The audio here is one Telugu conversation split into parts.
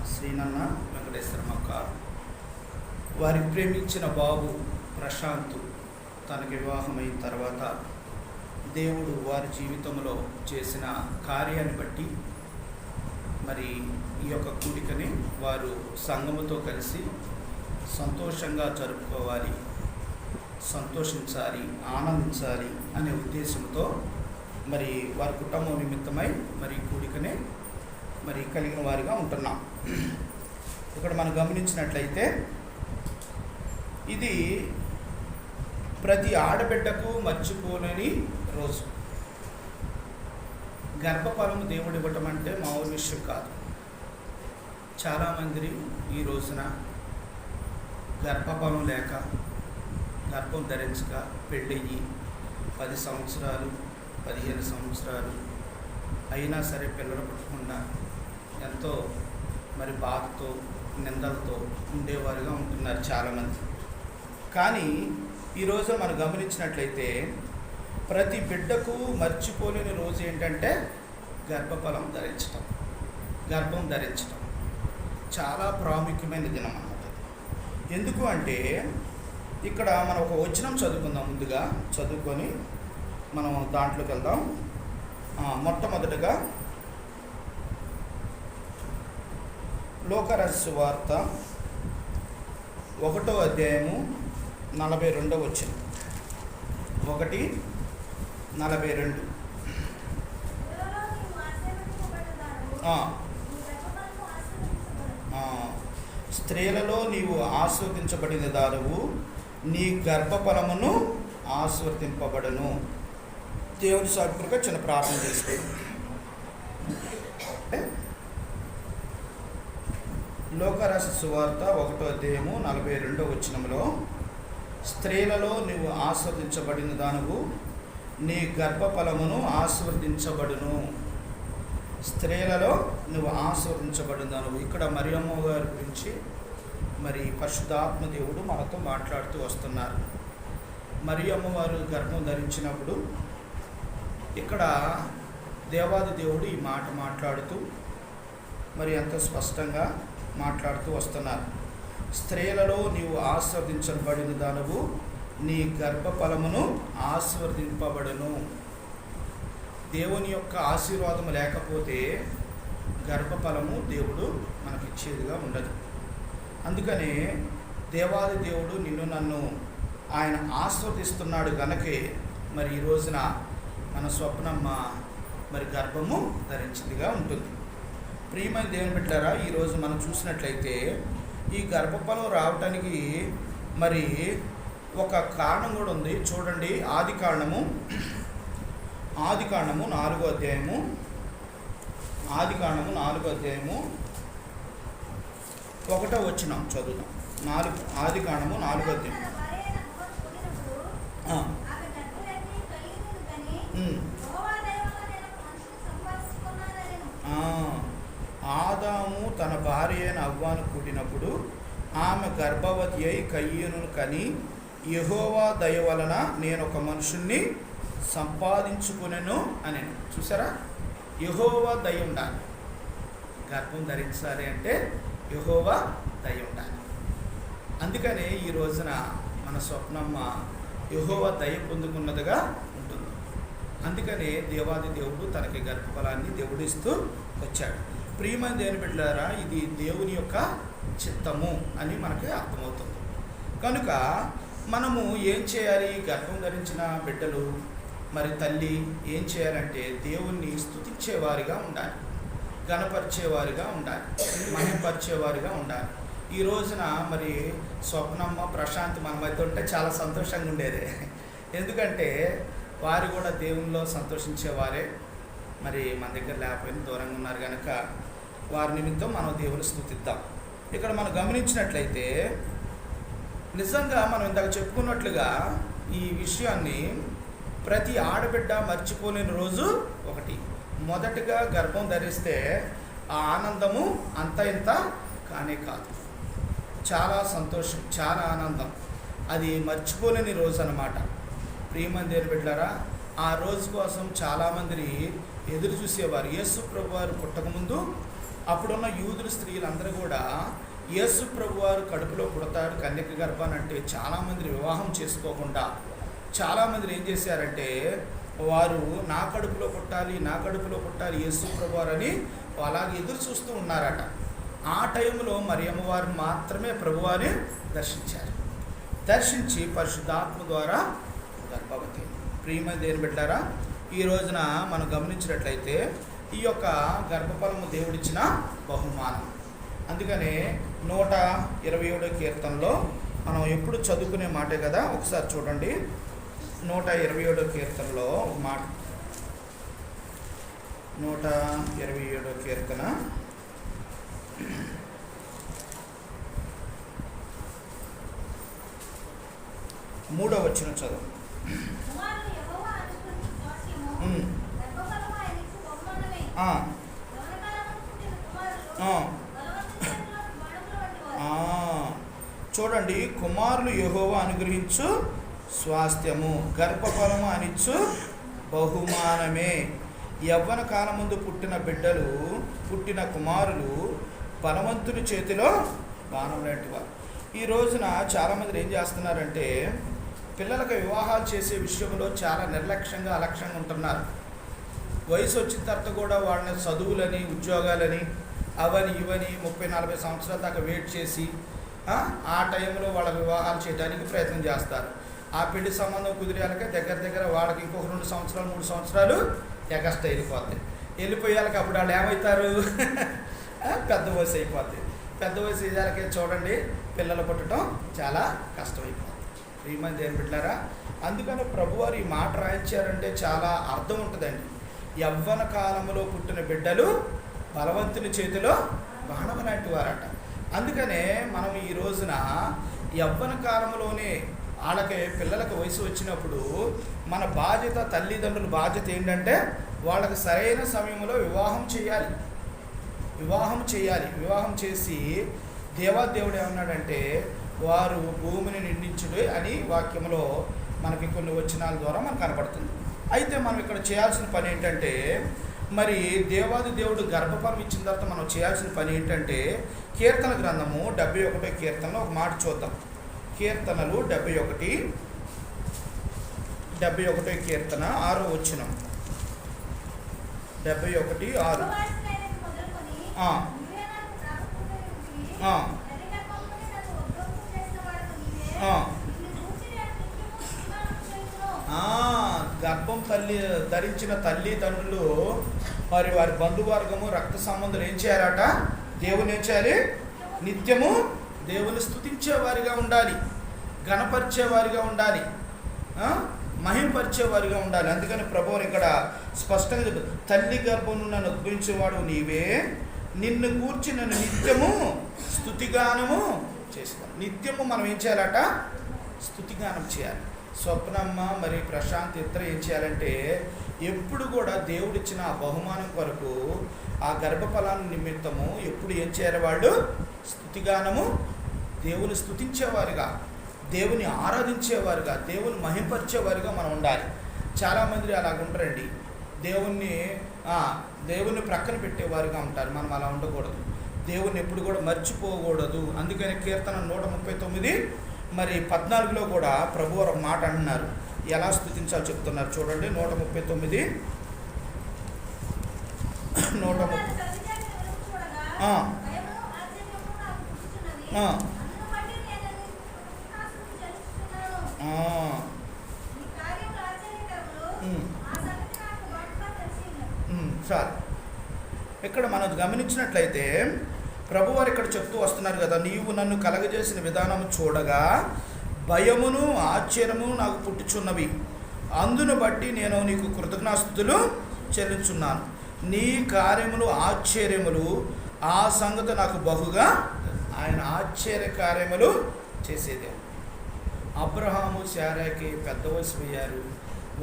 శ్రీనన్న వెంకటేశ్వరమక్క వారి ప్రేమించిన బాబు ప్రశాంత్ తనకి వివాహమైన తర్వాత దేవుడు వారి జీవితంలో చేసిన కార్యాన్ని బట్టి మరి ఈ యొక్క కూడికని వారు సంఘముతో కలిసి సంతోషంగా జరుపుకోవాలి, సంతోషించాలి, ఆనందించాలి అనే ఉద్దేశంతో మరి వారి కుటుంబం నిమిత్తమై మరి కూడికనే మరి కలిగిన వారిగా ఉంటున్నాం. ఇక్కడ మనం గమనించినట్లయితే ఇది ప్రతి ఆడబిడ్డకు మర్చిపోలేని రోజు. గర్భఫలము దేవుడు ఇవ్వటం అంటే మామూలు విషయం కాదు. చాలామంది ఈ రోజున గర్భఫలం లేక గర్భం ధరించక పెళ్ళయ్యి 10 సంవత్సరాలు 15 సంవత్సరాలు అయినా సరే పిల్లలు పుట్టకుండా ఎంతో మరి బాధతో నిందలతో ఉండేవారుగా ఉంటున్నారు చాలామంది. కానీ ఈరోజు మనం గమనించినట్లయితే ప్రతి బిడ్డకు మర్చిపోలేని రోజు ఏంటంటే గర్భఫలం ధరించటం, గర్భం ధరించటం చాలా ప్రాముఖ్యమైన దినం అన్నమాట. ఎందుకు అంటే ఇక్కడ మనం ఒక వచనం చదువుకుందాం. ముందుగా చదువుకొని మనం దాంట్లోకి వెళ్దాం. మొట్టమొదటిగా లోకరహస్య వార్త 1వ అధ్యాయము 42వ వచనం. 1:42. స్త్రీలలో నీవు ఆస్వాదించబడిన దారువు, నీ గర్భఫలమును ఆస్వాదింపబడును. దేవుని సాక్షిగా చిన్న ప్రార్థన చేస్తే, లోకరహస్య సువార్త 1వ అధ్యాయము 42వ వచనంలో స్త్రీలలో నీవు ఆస్వాదించబడిన దానువు, నీ గర్భఫలమును ఆస్వాదించబడును. స్త్రీలలో నువ్వు ఆస్వాదించబడిన దానువు. ఇక్కడ మరియమ్మ గారి గురించి మరి పరిశుద్ధాత్మ దేవుడు మనతో మాట్లాడుతూ వస్తున్నారు. మరియమ్మ వారు గర్భం ధరించినప్పుడు ఇక్కడ దేవాది దేవుడు ఈ మాట మాట్లాడుతూ మరి ఎంతో స్పష్టంగా మాట్లాడుతూ వస్తున్నారు. స్త్రీలలో నీవు ఆస్వాదించబడిన దానవు, నీ గర్భఫలమును ఆస్వాదింపబడును. దేవుని యొక్క ఆశీర్వాదం లేకపోతే గర్భఫలము దేవుడు మనకిచ్చేదిగా ఉండదు. అందుకనే దేవాది దేవుడు నిన్ను నన్ను ఆయన ఆస్వాదిస్తున్నాడు గనకే మరి ఈ రోజున మన స్వప్నమ్మ మరి గర్భము ధరించిందిగా ఉంటుంది. ప్రియమైన దేవుని బిడ్డలారా, ఈరోజు మనం చూసినట్లయితే ఈ గర్భఫలం రావటానికి మరి ఒక కారణం కూడా ఉంది. చూడండి, ఆది కాండము 4వ అధ్యాయము 1వ వచనం చదువుదాం. ఆది కాండము 4వ అధ్యాయం. ఆదాము తన భార్య అయిన హవ్వను కూడినప్పుడు ఆమె గర్భవతి అయి కయ్యూనును కని, యెహోవా దయ వలన నేను ఒక మనుషుణ్ణి సంపాదించుకునేను అని. చూసారా, యెహోవా దయ ఉండాలి. గర్భం ధరించాలి అంటే యెహోవా దయ ఉండాలి. అందుకనే ఈ రోజున మన స్వప్నమ్మ యెహోవా దయ పొందుకున్నదిగా ఉంటుంది. అందుకనే దేవాది దేవుడు తనకి గర్భఫలాన్ని దేవుడు ఇస్తూ వచ్చాడు. ప్రియమైన దేవుని బిడ్డలారా, ఇది దేవుని యొక్క చిత్తము అని మనకి అర్థమవుతుంది. కనుక మనము ఏం చేయాలి? గర్భం ధరించిన బిడ్డలు మరి తల్లి ఏం చేయాలంటే దేవుణ్ణి స్తుతించేవారిగా ఉండాలి, గణపరిచేవారిగా ఉండాలి, మహిమపరిచేవారిగా ఉండాలి. ఈ రోజున మరి స్వప్నమ్మ ప్రశాంత్ మన మధ్య ఉంటే చాలా సంతోషంగా ఉండేది. ఎందుకంటే వారు కూడా దేవునిలో సంతోషించేవారే. మరి మన దగ్గర లేకపోయినా దూరంగా ఉన్నారు కనుక వారి నిమిత్తం మనం దేవుని స్తుతిద్దాం. ఇక్కడ మనం గమనించినట్లయితే నిజంగా మనం ఇందాక చెప్పుకున్నట్లుగా ఈ విషయాన్ని ప్రతి ఆడబిడ్డ మర్చిపోలేని రోజు ఒకటి. మొదటిగా గర్భం ధరిస్తే ఆ ఆనందము అంత ఇంత కానే కాదు. చాలా సంతోషం, చాలా ఆనందం. అది మర్చిపోలేని రోజు అన్నమాట. ప్రియమైన దేవుని బిడ్డలారా, ఆ రోజు కోసం చాలామంది ఎదురు చూసేవారు. యేసు ప్రభు వారు పుట్టకముందు అప్పుడున్న యూదుల స్త్రీలందరూ కూడా యేసు ప్రభువారు కడుపులో పుడతాడు కన్యక గర్భాన్ని అంటే చాలామంది వివాహం చేసుకోకుండా చాలామంది ఏం చేశారంటే వారు నా కడుపులో పుట్టాలి యేసు ప్రభువారు అని అలాగే ఎదురు చూస్తూ ఉన్నారట. ఆ టైంలో మరియమ్మ వారు మాత్రమే ప్రభువారిని దర్శించి పరిశుద్ధాత్మ ద్వారా గర్భవతి. ప్రియమైన దేవుని బిడ్డారా, ఈ రోజున మనం గమనించినట్లయితే ఈ యొక్క గర్భఫలము దేవుడిచ్చిన బహుమానం. అందుకనే 127వ కీర్తనలో మనం ఎప్పుడు చదువుకునే మాటే కదా, ఒకసారి చూడండి. 127వ కీర్తనలో ఒక మాట, 127వ కీర్తన 3వ వచనం చదువు. చూడండి, కుమారులు యెహోవా అనుగ్రహించు స్వాస్థ్యము, గర్భఫలము అనిచ్చు బహుమానమే. యవ్వన కాలం ముందు పుట్టిన కుమారులు బలవంతుని చేతిలో బాణం లాంటివారు. ఈ రోజున చాలామంది ఏం చేస్తున్నారంటే పిల్లలకు వివాహాలు చేసే విషయంలో చాలా నిర్లక్ష్యంగా అలక్ష్యంగా ఉంటున్నారు. వయసు వచ్చిన తర్వాత కూడా వాళ్ళని చదువులని ఉద్యోగాలని అవని ఇవని 30-40 సంవత్సరాల దాకా వెయిట్ చేసి ఆ టైంలో వాళ్ళ వివాహాలు చేయడానికి ప్రయత్నం చేస్తారు. ఆ పెళ్లి సంబంధం కుదిరేయాలకే దగ్గర వాళ్ళకి ఇంకొక 2 సంవత్సరాలు 3 సంవత్సరాలు ఎగస్ట్రా వెళ్ళిపోయాలకి అప్పుడు వాళ్ళు ఏమవుతారు, పెద్ద వయసు అయిపోద్ది. పెద్ద వయసు అయ్యాలకే చూడండి పిల్లలు పుట్టడం చాలా కష్టమైపోతుంది. ప్రియమైన దేవుని బిడ్డలారా, అందుకని ప్రభువారు ఈ మాట రాయించారంటే చాలా అర్థం ఉంటుందండి. యవ్వన కాలంలో పుట్టిన బిడ్డలు బలవంతుని చేతిలో బాణం లాంటి వారట. అందుకనే మనం ఈ రోజున యవ్వన కాలంలోనే వాళ్ళకి పిల్లలకు వయసు వచ్చినప్పుడు మన బాధ్యత, తల్లిదండ్రుల బాధ్యత ఏంటంటే వాళ్ళకి సరైన సమయంలో వివాహం చేయాలి. వివాహం చేసి దేవాదేవుడు ఏమన్నాడంటే వారు భూమిని నిండించుడు అని వాక్యంలో మనకి కొన్ని వచనాల ద్వారా మనకు కనపడుతుంది. అయితే మనం ఇక్కడ చేయాల్సిన పని ఏంటంటే, మరి దేవాది దేవుడు గర్భఫలం ఇచ్చిన తర్వాత మనం చేయాల్సిన పని ఏంటంటే, కీర్తన గ్రంథము 71వ కీర్తనలో ఒక మాట చూద్దాం. కీర్తనలు 71వ కీర్తన 6వ వచనం. 71:6. గర్భం ధరించిన తల్లిదండ్రులు మరి వారి బంధువర్గము రక్త సంబంధులు ఏం చేయాలట, దేవుని ఏం చేయాలి, నిత్యము దేవుని స్తుతించేవారిగా ఉండాలి, గణపరిచేవారిగా ఉండాలి, మహింపరిచేవారిగా ఉండాలి. అందుకని ప్రభువుని ఇక్కడ స్పష్టంగా చెప్తారు, తల్లి గర్భం నన్ను ఉద్భవించేవాడు నీవే, నిన్ను కూర్చి నన్ను నిత్యము స్తుతిగానము చేస్తాను. నిత్యము మనం ఏం చేయాలట, స్తుతిగానం చేయాలి. స్వప్నమ్మ మరి ప్రశాంత్ ఇద్దరు ఏం చేయాలంటే ఎప్పుడు కూడా దేవుడిచ్చిన ఆ బహుమానం కొరకు ఆ గర్భఫలాన్ని నిమిత్తము ఎప్పుడు ఏం చేయాలి, వాళ్ళు స్తుతిగానము, దేవుని స్తుతించేవారుగా, దేవుని ఆరాధించేవారుగా, దేవుని మహింపరిచేవారుగా మనం ఉండాలి. చాలామంది అలాగుంటారండి, దేవుణ్ణి ప్రక్కన పెట్టేవారుగా ఉంటారు. మనం అలా ఉండకూడదు, దేవుణ్ణి ఎప్పుడు కూడా మర్చిపోకూడదు. అందుకని కీర్తన 139 మరి 14లో కూడా ప్రభువు ఒక మాట అంటున్నారు, ఎలా స్తుతించాలో చెప్తున్నారు. చూడండి 139. సార్ ఇక్కడ మనం గమనించినట్లయితే ప్రభువారు ఇక్కడ చెప్తూ వస్తున్నారు కదా, నీవు నన్ను కలగజేసిన విధానం చూడగా భయమును ఆశ్చర్యము నాకు పుట్టుచున్నవి, అందును బట్టి నేను నీకు కృతజ్ఞాస్తుతులు చెల్లించున్నాను. నీ కార్యములు ఆశ్చర్యములు, ఆ సంగతి నాకు బహుగా. ఆయన ఆశ్చర్య కార్యములు చేసేదే. అబ్రహాము శారాకి పెద్ద వయసు అయ్యారు,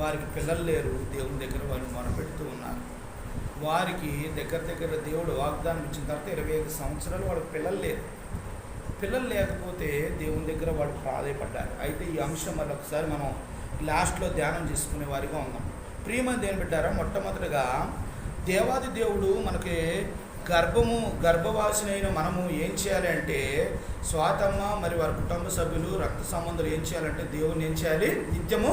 వారికి పిల్లలు లేరు. దేవుని దగ్గర వారిని మొరపెడుతూ ఉన్నారు. వారికి దగ్గర దేవుడు వాగ్దానం ఇచ్చిన తర్వాత 25 సంవత్సరాలు వాళ్ళకి పిల్లలు లేరు. పిల్లలు లేకపోతే దేవుని దగ్గర వాళ్ళు ప్రాధాయపడ్డారు. అయితే ఈ అంశం మళ్ళీ ఒకసారి మనం లాస్ట్లో ధ్యానం చేసుకునే వారిగా ఉన్నాం. ప్రియమైన దేవుని బిడ్డారా, మొట్టమొదటిగా దేవాది దేవుడు మనకి గర్భవాసినైన మనము ఏం చేయాలి అంటే, స్వాతమ్మ మరి వారి కుటుంబ సభ్యులు రక్త సంబంధులు ఏం చేయాలంటే, దేవుని ఏం చేయాలి, నిత్యము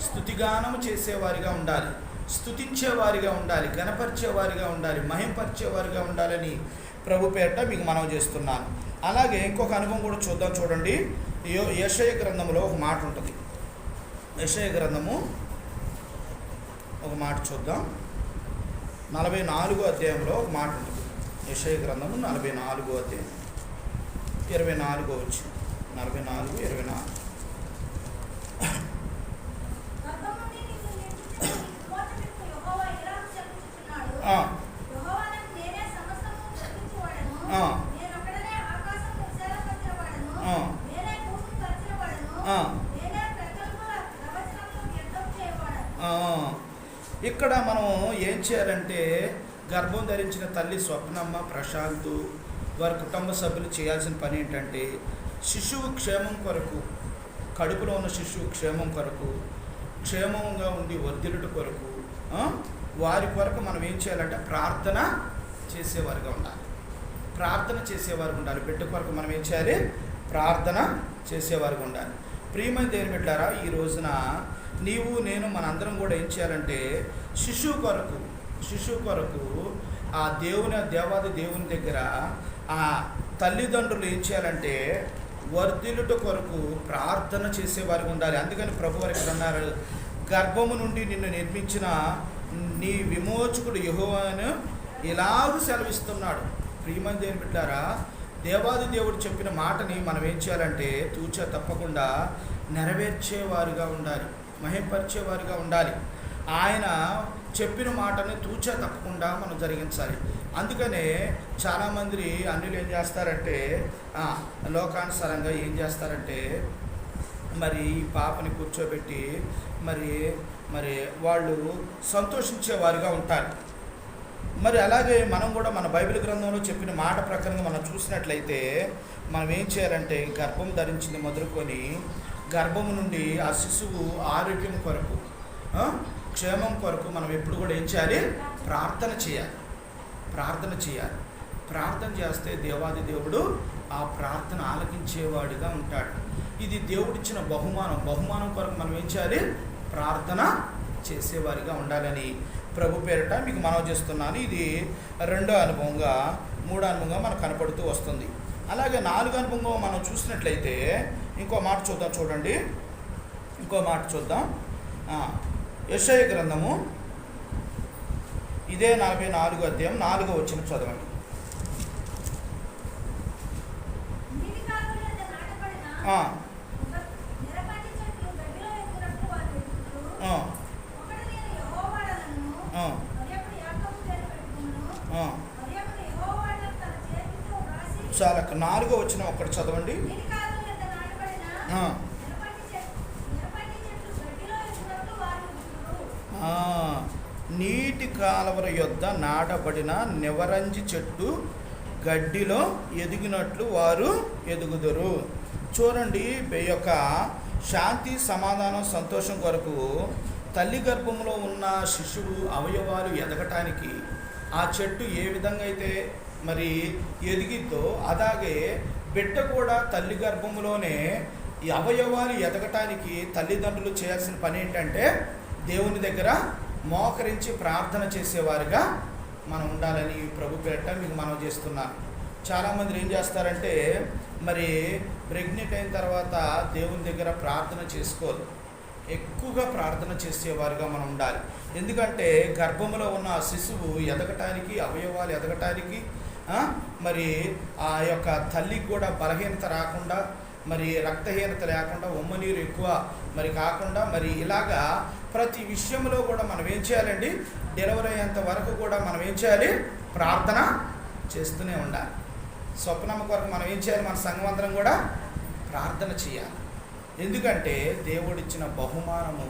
స్తుతిగానము చేసేవారిగా ఉండాలి, స్తుతించేవారిగా ఉండాలి, గణపరిచేవారిగా ఉండాలి, మహింపరిచేవారిగా ఉండాలని ప్రభు పేరిట మీకు మనవి చేస్తున్నాను. అలాగే ఇంకొక అనుభవం కూడా చూద్దాం. చూడండి, యెషయా గ్రంథంలో ఒక మాట ఉంటుంది. యెషయా గ్రంథము ఒక మాట చూద్దాం. 44వ అధ్యాయంలో ఒక మాట ఉంటుంది. యెషయా గ్రంథము 44వ అధ్యాయం 24వ వచనం. 44, 24. ఇక్కడ మనం ఏం చేయాలంటే, గర్భం ధరించిన తల్లి స్వప్నమ్మ, ప్రశాంత్ వారి కుటుంబ సభ్యులు చేయాల్సిన పని ఏంటంటే, శిశువు క్షేమం కొరకు, కడుపులో ఉన్న శిశువు క్షేమం కొరకు, క్షేమంగా ఉండి వర్ధిల్లుట కొరకు, వారి కొరకు మనం ఏం చేయాలంటే ప్రార్థన చేసేవారుగా ఉండాలి. ప్రార్థన చేసేవారుగా ఉండాలి. బిడ్డ కొరకు మనం ఏం చేయాలి, ప్రార్థన చేసేవారుగా ఉండాలి. ప్రియమైన దేవుని బిడ్డలారా, ఈ రోజున నీవు నేను మనందరం కూడా ఏం చేయాలంటే, శిశువు కొరకు ఆ దేవాది దేవుని దగ్గర ఆ తల్లిదండ్రులు ఏం చేయాలంటే, వర్ధిల్లుట కొరకు ప్రార్థన చేసేవారికి ఉండాలి. అందుకని ప్రభు వారు ఇక్కడ అన్నారు, గర్భము నుండి నిన్ను నిర్మించిన నీ విమోచకుడు యెహోవాను ఇలాగూ సెలవిస్తున్నాడు. ప్రియమైన దేవుని బిడ్డలారా, దేవాది దేవుడు చెప్పిన మాటని మనం ఏం చేయాలంటే, తూచా తప్పకుండా నెరవేర్చేవారుగా ఉండాలి, మహింపరిచేవారుగా ఉండాలి. ఆయన చెప్పిన మాటని తూచా తప్పకుండా మనం జరిగించాలి. అందుకనే చాలామంది అన్యులు ఏం చేస్తారంటే, లోకానుసారంగా ఏం చేస్తారంటే, మరి ఈ పాపని కూర్చోబెట్టి మరి వాళ్ళు సంతోషించేవారుగా ఉంటారు. మరి అలాగే మనం కూడా మన బైబిల్ గ్రంథంలో చెప్పిన మాట ప్రకారంగా మనం చూసినట్లయితే, మనం ఏం చేయాలంటే, గర్భం ధరించింది మొదలుకొని గర్భము నుండి ఆ శిశువు ఆరోగ్యం కొరకు, క్షేమం కొరకు మనం ఎప్పుడు కూడా ఏం చేయాలి, ప్రార్థన చేయాలి. ప్రార్థన చేస్తే దేవాది దేవుడు ఆ ప్రార్థన ఆలకించేవాడిగా ఉంటాడు. ఇది దేవుడిచ్చిన బహుమానం కొరకు మనం ఏం చేయాలి, ప్రార్థన చేసేవారిగా ఉండాలని ప్రభు పేరిట మీకు మనవి చేస్తున్నాను. ఇది 2వ అనుభవంగా, 3వ అనుభవంగా మనకు కనపడుతూ వస్తుంది. అలాగే 4వ అనుభవంగా మనం చూసినట్లయితే ఇంకో మాట చూద్దాం. చూడండి, ఇంకో మాట చూద్దాం. యెషయా గ్రంథము ఇదే 44వ అధ్యాయం 4వ వచనం చదవండి. చాలా 4వ వచనం ఒక్కటి చదవండి. నీటి కాలువల యొద్ద నాటబడిన నివరంజి చెట్టు గడ్డిలో ఎదిగినట్లు వారు ఎదుగుదురు. చూడండి, యొక్క శాంతి, సమాధానం, సంతోషం కొరకు తల్లి గర్భంలో ఉన్న శిశువు అవయవాలు ఎదగటానికి ఆ చెట్టు ఏ విధంగా అయితే మరి ఎదిగిద్దో, అలాగే బిడ్డ కూడా తల్లి గర్భంలోనే ఈ అవయవాలు ఎదగటానికి తల్లిదండ్రులు చేయాల్సిన పని ఏంటంటే, దేవుని దగ్గర మోకరించి ప్రార్థన చేసేవారుగా మనం ఉండాలని ప్రభు పేరిట మీకు మనం చేస్తున్నాను. చాలామంది ఏం చేస్తారంటే, మరి ప్రెగ్నెంట్ అయిన తర్వాత దేవుని దగ్గర ప్రార్థన చేసుకోరు. ఎక్కువగా ప్రార్థన చేసేవారుగా మనం ఉండాలి. ఎందుకంటే గర్భంలో ఉన్న శిశువు ఎదగటానికి, అవయవాలు ఎదగటానికి, మరి ఆ యొక్క తల్లికి కూడా బలహీనత రాకుండా, మరి రక్తహీనత లేకుండా, ఉమ్మనీరు ఎక్కువ మరి కాకుండా, మరి ఇలాగా ప్రతి విషయంలో కూడా మనం ఏం చేయాలండి, డెలివరీ అయ్యేంత వరకు కూడా మనం ఏం చేయాలి, ప్రార్థన చేస్తూనే ఉండాలి. స్వప్నమ్మ కొరకు మనం ఏం చేయాలి, మన సంఘం అందరం కూడా ప్రార్థన చేయాలి. ఎందుకంటే దేవుడిచ్చిన బహుమానము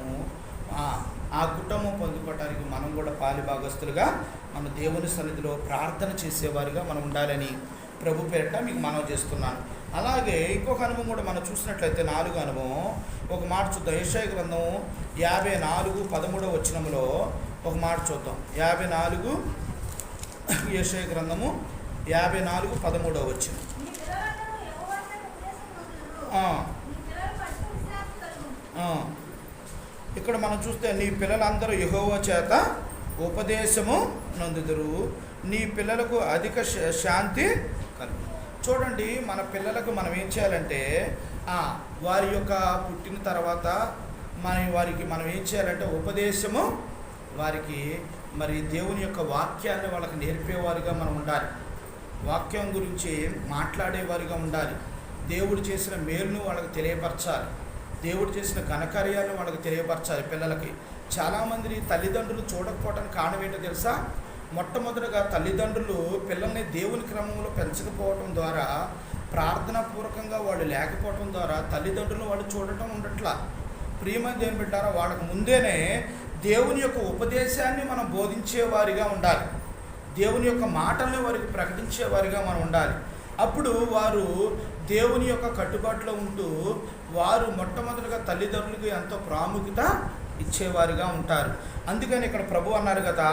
ఆ కుటుంబం పొందుకోవటానికి మనం కూడా పాలిభాగస్తులుగా మన దేవుని సన్నిధిలో ప్రార్థన చేసేవారిగా మనం ఉండాలని ప్రభు పేరిట మీకు మనవి చేస్తున్నాను. అలాగే ఇంకొక అనుభవం కూడా మనం చూసినట్లయితే 4వ అనుభవం ఒక మాట చూద్దాం. యెషయా గ్రంథం 54:13 వచనంలో ఒక మాట చూద్దాం. 54:13 యెషయా గ్రంథము 54:13 వచనం. నీ పిల్లలందరూ యెహోవా చేత ఉపదేశం పొందుదురు. ఆ, నీ పిల్లలకు పట్టు విశ్రాంతి కలుగును. ఆ. ఇక్కడ మనం చూస్తే నీ పిల్లలందరూ యెహోవా చేత ఉపదేశము నందుదురు, నీ పిల్లలకు అధిక శాంతి కలుగు. చూడండి, మన పిల్లలకు మనం ఏం చేయాలంటే వారి యొక్క పుట్టిన తర్వాత వారికి మనం ఏం చేయాలంటే ఉపదేశము, వారికి మరి దేవుని యొక్క వాక్యాన్ని వాళ్ళకి నేర్పేవారిగా మనం ఉండాలి. వాక్యం గురించి మాట్లాడేవారిగా ఉండాలి. దేవుడు చేసిన మేలును వాళ్ళకి తెలియపరచాలి. దేవుడు చేసిన ఘనకార్యాలను వాళ్ళకి తెలియపరచాలి పిల్లలకి. చాలామంది తల్లిదండ్రులు చూడకపోవడానికి కారణం ఏంటో తెలుసా? మొట్టమొదటిగా తల్లిదండ్రులు పిల్లల్ని దేవుని క్రమంలో పెంచకపోవడం ద్వారా, ప్రార్థనాపూర్వకంగా వాళ్ళు లేకపోవడం ద్వారా తల్లిదండ్రులు వాళ్ళు చూడటం ఉండట్లా. ప్రియమైన దేవుని బిడ్డారా, వాళ్ళకు ముందేనే దేవుని యొక్క ఉపదేశాన్ని మనం బోధించేవారిగా ఉండాలి. దేవుని యొక్క మాటల్ని వారికి ప్రకటించేవారిగా మనం ఉండాలి. అప్పుడు వారు దేవుని యొక్క కట్టుబాటులో ఉంటూ వారు మొట్టమొదటిగా తల్లిదండ్రులకు ఎంతో ప్రాముఖ్యత ఇచ్చేవారిగా ఉంటారు. అందుకని ఇక్కడ ప్రభు అన్నారు కదా,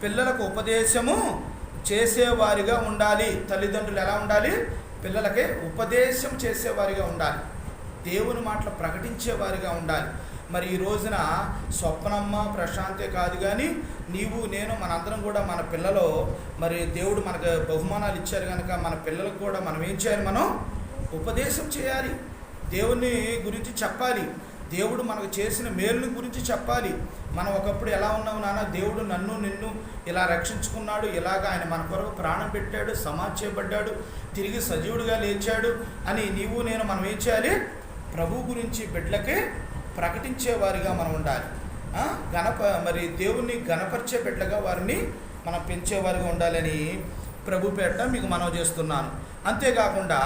పిల్లలకు ఉపదేశము చేసేవారిగా ఉండాలి. తల్లిదండ్రులు ఎలా ఉండాలి? పిల్లలకి ఉపదేశం చేసేవారిగా ఉండాలి. దేవుని మాటలు ప్రకటించేవారిగా ఉండాలి. మరి ఈ రోజున స్వప్నమ్మ ప్రశాంతే కాదు కానీ నీవు నేను మనందరం కూడా మన పిల్లలో మరి దేవుడు మనకు బహుమానాలు ఇచ్చారు కనుక మన పిల్లలకు కూడా మనం ఏం చేయాలి? మనం ఉపదేశం చేయాలి. దేవుని గురించి చెప్పాలి. దేవుడు మనకు చేసిన మేలుని గురించి చెప్పాలి. మనం ఒకప్పుడు ఎలా ఉన్నావు నాన్న, దేవుడు నన్ను నిన్ను ఇలా రక్షించుకున్నాడు, ఇలాగ ఆయన మన కొరకు ప్రాణం పెట్టాడు, సమాధి చేయబడ్డాడు, తిరిగి సజీవుడిగా లేచాడు అని నీవు నేను మనం ఏం చేయాలి? ప్రభు గురించి బిడ్డలకి ప్రకటించేవారిగా మనం ఉండాలి. మరి దేవుణ్ణి గణపరిచే బిడ్డగా వారిని మనం పెంచేవారిగా ఉండాలని ప్రభు పేట మీకు మనవి చేస్తున్నాను. అంతేకాకుండా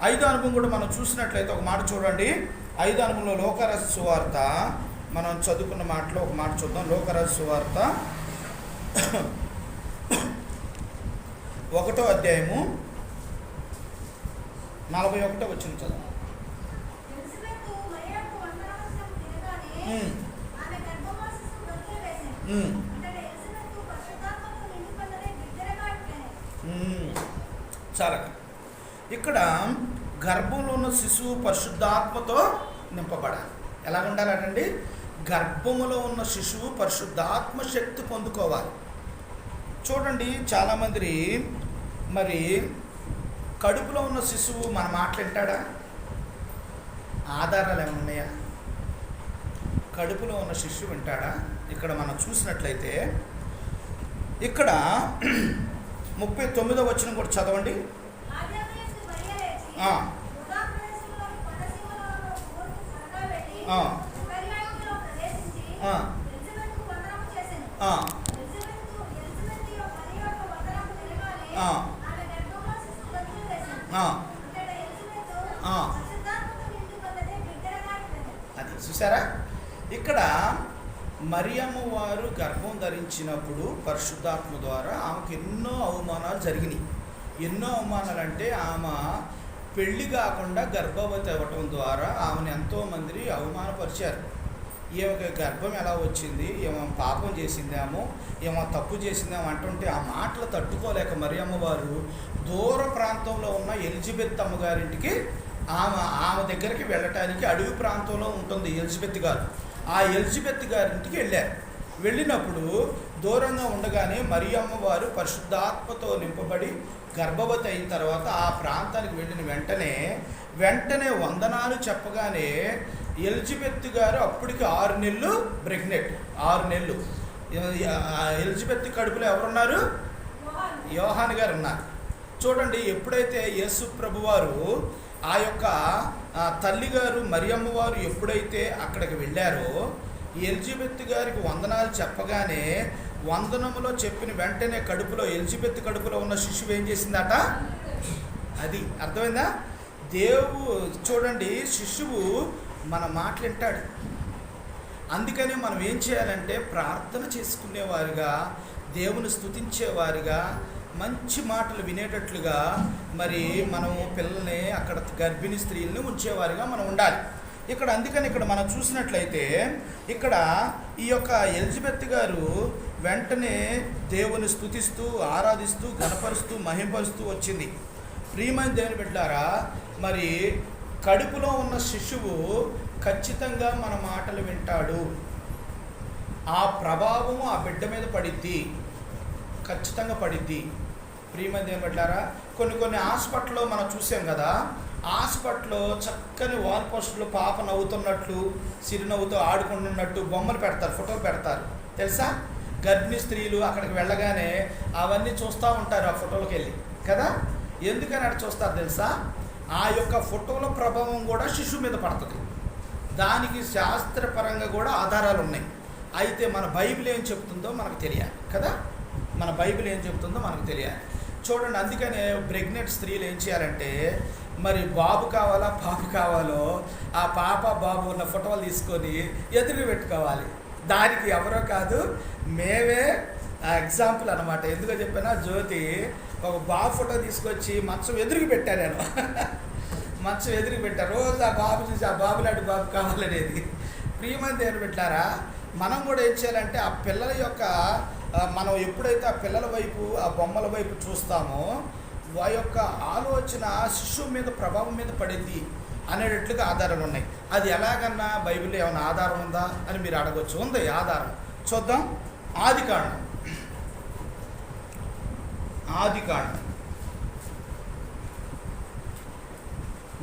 5వ అనుభవం కూడా మనం చూసినట్లయితే ఒక మాట చూడండి. 5వ అనుభవంలో లోకరాజు సువార్త మనం చదువుకున్న మాటలో ఒక మాట చూద్దాం. లోకరాజు సువార్త 1వ అధ్యాయము 41వ వచనం చదువు. ఎలిజబెతు మరియకు వందనవసరం తినగానే ఆమె గర్భములో శిశువు బ్రతుకు వేసెను. అంతట ఎలిజబెతు పరిశుద్ధాత్మతో నిండుకొన్నదై బిగ్గరగా అట్లెను. చాలా ఇక్కడ గర్భంలో ఉన్న శిశువు పరిశుద్ధాత్మతో నింపబడాలి. ఎలా ఉండాలండి? గర్భములో ఉన్న శిశువు పరిశుద్ధాత్మ శక్తి పొందుకోవాలి. చూడండి, చాలామంది మరి కడుపులో ఉన్న శిశువు మన మాటలు వింటాడా? ఆధారాలు ఏమైనా ఉన్నాయా? కడుపులో ఉన్న శిశువు వింటాడా? ఇక్కడ మనం చూసినట్లయితే ఇక్కడ 39వ వచనం కూడా చదవండి. ఆదియామయందు మరియ లేచి యూదా ప్రదేశంలోని కొండసీమలలో ఊరుకు త్వరగా వెళ్ళి జకర్యాయింటిలో ప్రవేశించి ఎలిజబెతుకు వందనము చేసెను. ఎలిజబెతు మరియ యొక్క వందనము తినగానే ఆమె గర్భములో శిశువు బ్రతుకు వేసెను. అంతట ఎలిజబెతు పరిశుద్ధాత్మతో నిండుకొన్నదై బిగ్గరగా అట్లెను. అది చూసారా? ఇక్కడ మరియమ్మ వారు గర్భం ధరించినప్పుడు పరిశుద్ధాత్మ ద్వారా ఆమెకు ఎన్నో అవమానాలు జరిగినాయి. ఎన్నో అవమానాలు అంటే ఆమె పెళ్లి కాకుండా గర్భవతి అవ్వటం ద్వారా ఆమెను ఎంతోమంది అవమానపరిచారు. ఈమెకి గర్భం ఎలా వచ్చింది, ఏమో పాపం చేసిందేమో, ఏమో తప్పు చేసిందేమో అంటుంటే ఆ మాటలు తట్టుకోలేక మరియమ్మ వారు దూర ప్రాంతంలో ఉన్న ఎలిజబెత్ అమ్మగారింటికి ఆమె దగ్గరికి వెళ్ళటానికి, అడవి ప్రాంతంలో ఉంటుంది ఎలిజబెత్ గారు, ఆ ఎలిజబెత్ గారింటికి వెళ్ళారు. వెళ్ళినప్పుడు దూరంగా ఉండగానే మరియమ్మ వారు పరిశుద్ధాత్మతో నింపబడి గర్భవతి అయిన తర్వాత ఆ ప్రాంతానికి వెళ్ళిన వెంటనే వందనాలు చెప్పగానే ఎలిజబెత్ గారు అప్పటికి 6 నెలలు ప్రెగ్నెంట్. 6 నెలలు ఎలిజబెత్ కడుపులో ఎవరున్నారు? యోహాను గారు ఉన్నారు. చూడండి, ఎప్పుడైతే యేసు ప్రభువారు ఆ యొక్క తల్లిగారు మరియమ్మ వారు ఎప్పుడైతే అక్కడికి వెళ్ళారో ఎలిజబెత్ గారికి వందనాలు చెప్పగానే వందనములో చెప్పిన వెంటనే కడుపులో ఎలిజబెత్ కడుపులో ఉన్న శిశువు ఏం చేసిందట? అది అర్థమైందా? చూడండి, శిశువు మన మాటలు వింటాడు. అందుకని మనం ఏం చేయాలంటే ప్రార్థన చేసుకునేవారిగా, దేవుని స్తుతించేవారిగా, మంచి మాటలు వినేటట్లుగా మరి మనము పిల్లల్ని అక్కడ గర్భిణీ స్త్రీలని ఉంచేవారిగా మనం ఉండాలి. ఇక్కడ అందుకని ఇక్కడ మనం చూసినట్లయితే ఇక్కడ ఈ యొక్క ఎలిజబెత్ గారు వెంటనే దేవుని స్తుతిస్తూ ఆరాధిస్తూ గణపరుస్తూ మహింపరుస్తూ వచ్చింది. ప్రియమైన దేవుని బిడ్డలారా, మరి కడుపులో ఉన్న శిశువు ఖచ్చితంగా మన మాటలు వింటాడు. ఆ ప్రభావము ఆ బిడ్డ మీద పడిద్ది, ఖచ్చితంగా పడిద్ది. ప్రియమైన దేవుని బిడ్డలారా, కొన్ని హాస్పిటల్లో మనం చూసాం కదా, హాస్పిటల్లో చక్కని వాల్ పోస్టులు పాప నవ్వుతున్నట్లు సిరినవ్వుతో ఆడుకుంటున్నట్టు బొమ్మలు పెడతారు, ఫోటోలు పెడతారు తెలుసా. గర్భిణీ స్త్రీలు అక్కడికి వెళ్ళగానే అవన్నీ చూస్తూ ఉంటారు ఆ ఫోటోలకు వెళ్ళి కదా. ఎందుకని అక్కడ చూస్తారు తెలుసా? ఆ యొక్క ఫోటోల ప్రభావం కూడా శిశువు మీద పడుతుంది. దానికి శాస్త్రపరంగా కూడా ఆధారాలు ఉన్నాయి. అయితే మన బైబిల్ ఏం చెప్తుందో మనకు తెలియాలి కదా, మన బైబిల్ ఏం చెప్తుందో మనకు తెలియాలి. చూడండి, అందుకనే ప్రెగ్నెంట్ స్త్రీలు ఏం చేయాలంటే, మరి బాబు కావాలా పాప కావాలో ఆ పాప బాబు ఉన్న ఫోటోలు తీసుకొని ఎదురు పెట్టుకోవాలి. దానికి ఎవరో కాదు, మేమే ఎగ్జాంపుల్ అనమాట. ఎందుకో చెప్పినా, జ్యోతి ఒక బాబు ఫోటో తీసుకొచ్చి మంచం ఎదురుకి పెట్టాను నేను. మంచం ఎదురుకి పెట్టాను. రోజు ఆ బాబు చూసి ఆ బాబు లాంటి బాబు కావాలనేది. ప్రియమైన దేవుని బిడ్డలారా, మనం కూడా ఏం చేయాలంటే ఆ పిల్లల యొక్క మనం ఎప్పుడైతే ఆ పిల్లల వైపు ఆ బొమ్మల వైపు చూస్తామో ఆ యొక్క ఆలోచన శిశువు మీద ప్రభావం మీద పడింది అనేటట్లుగా ఆధారాలు ఉన్నాయి. అది ఎలాగన్నా బైబిల్లో ఏమైనా ఆధారం ఉందా అని మీరు అడగవచ్చు. ఉంది ఆధారం. చూద్దాం. ఆదికాండం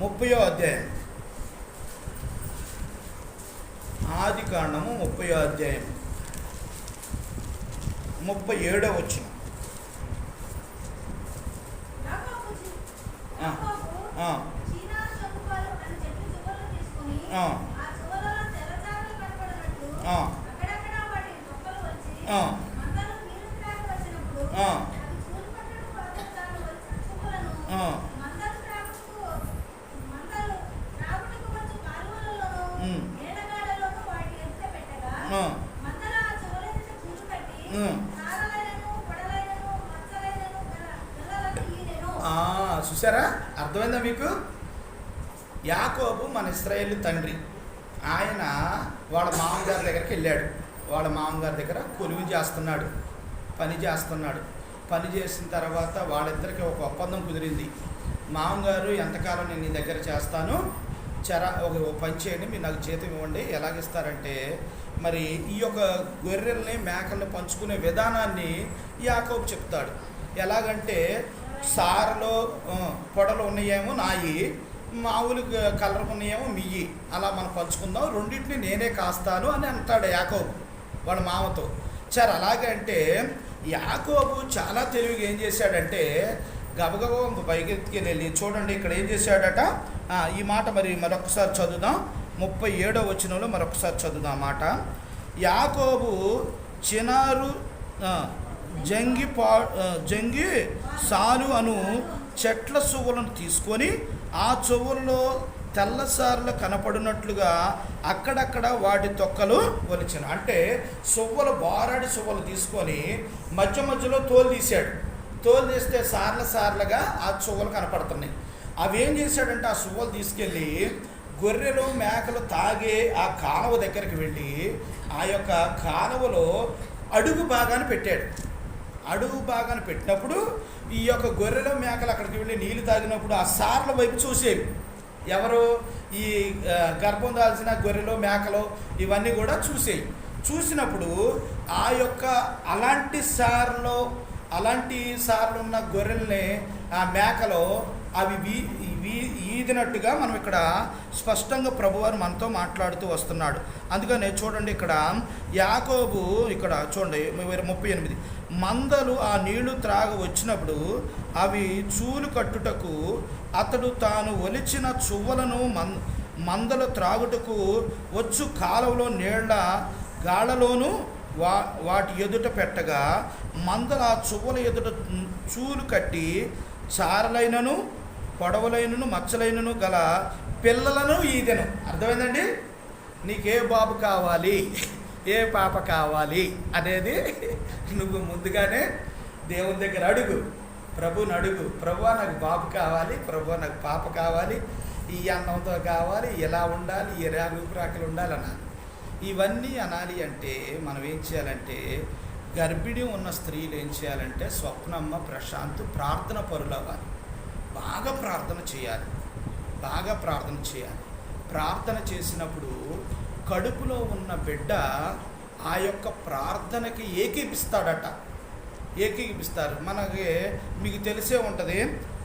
30వ అధ్యాయం. ఆదికాండము 30వ అధ్యాయం 37వ వచనం. చూసారా, అర్థమైందా మీకు? యాకోబు మన ఇశ్రాయేలు తండ్రి. ఆయన వాళ్ళ మామగారి దగ్గరికి వెళ్ళాడు. వాళ్ళ మామగారి దగ్గర కొలువు చేస్తున్నాడు, పని చేస్తున్నాడు. పని చేసిన తర్వాత వాళ్ళిద్దరికి ఒక ఒప్పందం కుదిరింది. మామగారు, ఎంతకాలం నేను నీ దగ్గర చేస్తాను, ఒక పని చేయండి, మీరు నాకు జీతం ఇవ్వండి. ఎలాగిస్తారంటే, మరి ఈ యొక్క గొర్రెల్ని మేకల్ని పంచుకునే విధానాన్ని యాకోబు చెప్తాడు. ఎలాగంటే, సారలో పొడలు ఉన్నాయేమో నాయి, మామూలు కలర్ ఉన్నాయేమో మియ్యి, అలా మనం పంచుకుందాం, రెండింటిని నేనే కాస్తాను అని అంటాడు యాకోబు వాళ్ళ మామతో. సరే అలాగే అంటే యాకోబు చాలా తెలివిగా ఏం చేశాడంటే, గబగబా పైకెత్తుకుని వెళ్ళి చూడండి ఇక్కడ ఏం చేశాడట. ఈ మాట మరొకసారి చదువుదాం. 37వ వచనంలో మరొకసారి చదువుదాం మాట. యాకోబు చినారు జంగి సాలు అను చెట్ల సువ్వలను తీసుకొని ఆ చెవులలో తెల్లసార్లు కనపడినట్లుగా అక్కడక్కడ వాటి తొక్కలు ఒలిచాను. అంటే సువ్వలు, బారాడి సువ్వలు తీసుకొని మధ్యలో తోలు తీశాడు. తోలు తీస్తే సార్లుగా ఆ సువ్వలు కనపడుతున్నాయి. అవి ఏం చేశాడంటే, ఆ సువ్వలు తీసుకెళ్ళి గొర్రెలు మేకలు తాగే ఆ కాలువ దగ్గరికి వెళ్ళి ఆ యొక్క కాలువలో అడుగు భాగాన్ని పెట్టాడు. అడుగు భాగాన్ని పెట్టినప్పుడు ఈ యొక్క గొర్రెలు మేకలు అక్కడికి వెళ్ళి నీళ్లు తాగినప్పుడు ఆ సార్ల వైపు చూసేవి. ఎవరు? ఈ గర్భం దాల్చిన గొర్రెలు మేకలు ఇవన్నీ కూడా చూసేవి. చూసినప్పుడు ఆ యొక్క అలాంటి సార్లు ఉన్న గొర్రెల్ని ఆ మేకలో అవి ఈదినట్టుగా మనం ఇక్కడ స్పష్టంగా ప్రభువారు మనతో మాట్లాడుతూ వస్తున్నాడు. అందుకనే చూడండి, ఇక్కడ యాకోబు ఇక్కడ చూడండి 38, మందలు ఆ నీళ్లు త్రాగ వచ్చినప్పుడు అవి చూలు కట్టుటకు అతడు తాను ఒలిచిన చువ్వలను మందలు త్రాగుటకు వచ్చు కాలువలో నీళ్ల గాళ్ళలోనూ వాటి ఎదుట పెట్టగా మందలు ఆ చువ్వల ఎదుట చూలు కట్టి చారలైనను పొడవలైనను మచ్చలైనను గల పిల్లలను ఈదెను. అర్థమైందండి? నీకే బాబు కావాలి, ఏ పాప కావాలి అనేది నువ్వు ముందుగానే దేవుని దగ్గర అడుగు, ప్రభుని అడుగు. ప్రభువా నాకు బాబు కావాలి, ప్రభువా నాకు పాప కావాలి, ఈ అన్నంతో కావాలి, ఎలా ఉండాలి, ఎలా రూపురాకలు ఉండాలన్నారు. ఇవన్నీ అనాలి అంటే మనం ఏం చేయాలంటే, గర్భిణీ ఉన్న స్త్రీలు ఏం చేయాలంటే, స్వప్నమ్మ, ప్రశాంత్ ప్రార్థన పరులు అవ్వాలి. బాగా ప్రార్థన చేయాలి. ప్రార్థన చేసినప్పుడు కడుపులో ఉన్న బిడ్డ ఆ యొక్క ప్రార్థనకి ఏకీపిస్తారు. మీకు తెలిసే ఉంటుంది,